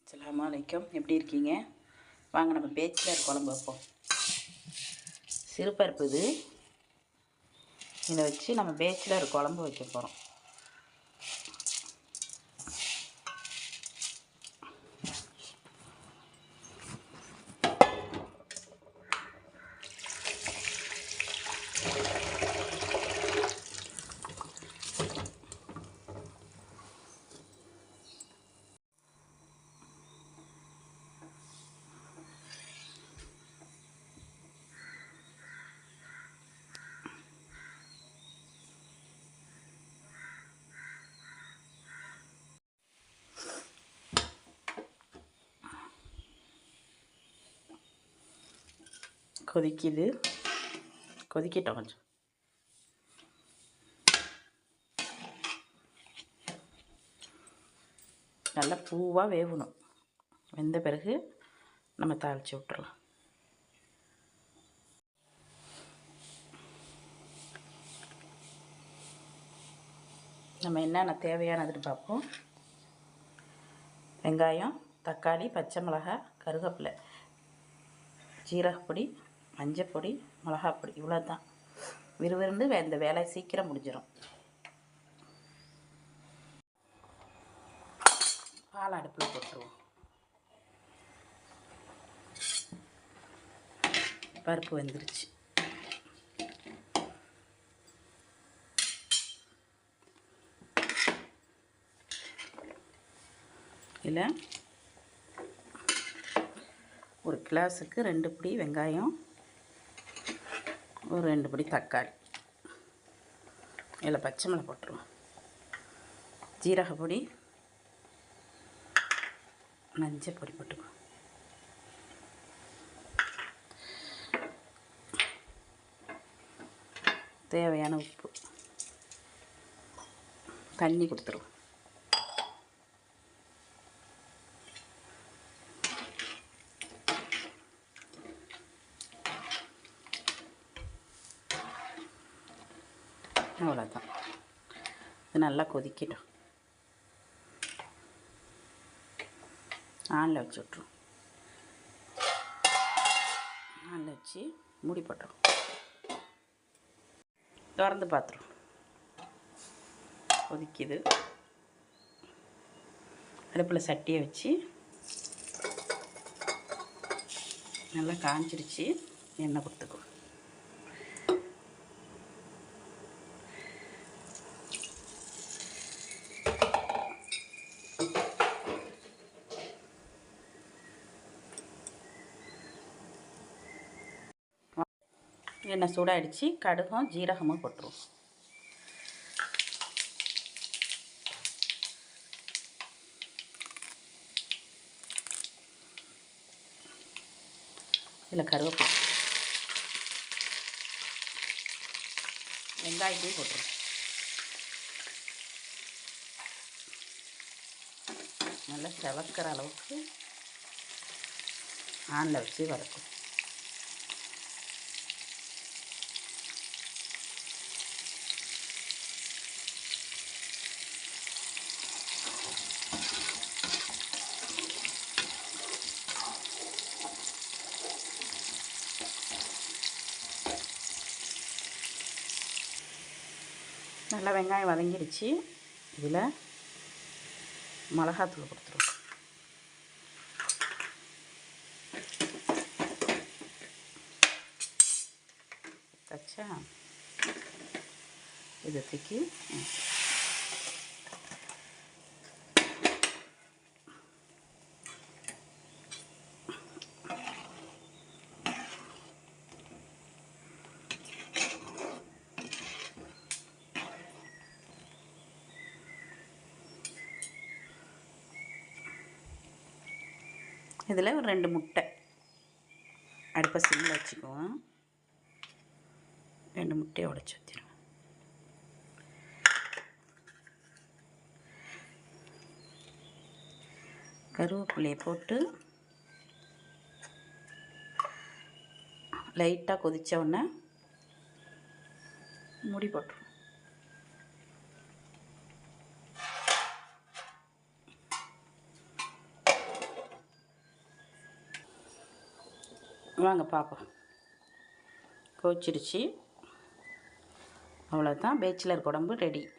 அஸ்ஸலாமு அலைக்கும். எப்படி இருக்கீங்க? வாங்க நம்ம பேச்சுலர் குழம்பு வைப்போம். சிறுபருப்பு இதை வச்சு நம்ம பேச்சுலர் குழம்பு வைக்க போகிறோம். கொதிக்கட்டும் கொஞ்சம். நல்லா பூவாக வேகணும். வெந்த பிறகு நம்ம தாளித்து விட்டுறலாம். நம்ம என்னென்ன தேவையானதுன்னு பார்ப்போம். வெங்காயம், தக்காளி, பச்சை மிளகாய், கருவேப்பிலை, ஜீரகப்பொடி, மஞ்சப்பொடி, மிளகாப்பொடி, இவ்வளோ தான். விறுவிறுந்து இந்த வேலை சீக்கிரம் முடிஞ்சிடும். பால் அடுப்பில் போட்டுருவோம். பருப்பு வெந்துருச்சு. இதில் ஒரு கிளாஸுக்கு 2 பிடி வெங்காயம், ஒரு 2 பிடி தக்காளி, இதில் பச்சை மிளகாய் போட்டுருவோம். ஜீரகப்பொடி, மஞ்சள் பொடி போட்டுக்குவோம். தேவையான உப்பு, தண்ணி கொடுத்துருவோம். அவ்வளோதான். இது நல்லா கொதிக்கட்டும். ஆனில் வச்சு விட்ருவோம். ஆனில் வச்சு மூடி போட்டுருவோம். திறந்து பார்த்துருவோம். கொதிக்குது. அடுப்பில் சட்டியை வச்சு நல்லா காஞ்சிருச்சு. எண்ணெய் கொடுத்துக்குவோம். எண்ணெய் சூடாகிடுச்சு. கடுகும் ஜீரகமும் போட்டுருவோம். இதில் கருவேப்பிலை, வெங்காயத்தையும் போட்டுருவோம். நல்லா செவக்கிற அளவுக்கு ஆனில் வச்சு வதக்கும். நல்லா வெங்காயம் வதங்கிடுச்சு. இதில் மிளகாத்தூள் கொடுத்துருவோம். தச்சா இதை தூக்கி இதில் ஒரு 2 முட்டை அடுப்பை சிம்மில் வச்சுக்குவோம். 2 முட்டையை உடைச்சி ஊற்றிடுவோம். கருவேப்பிலையை போட்டு லைட்டாக கொதித்த உடனே மூடி போட்டுருவோம். வாங்க பார்ப்போம். கோச்சிருச்சு. அவ்வளோதான், பேச்சுலர் குழம்பு ரெடி.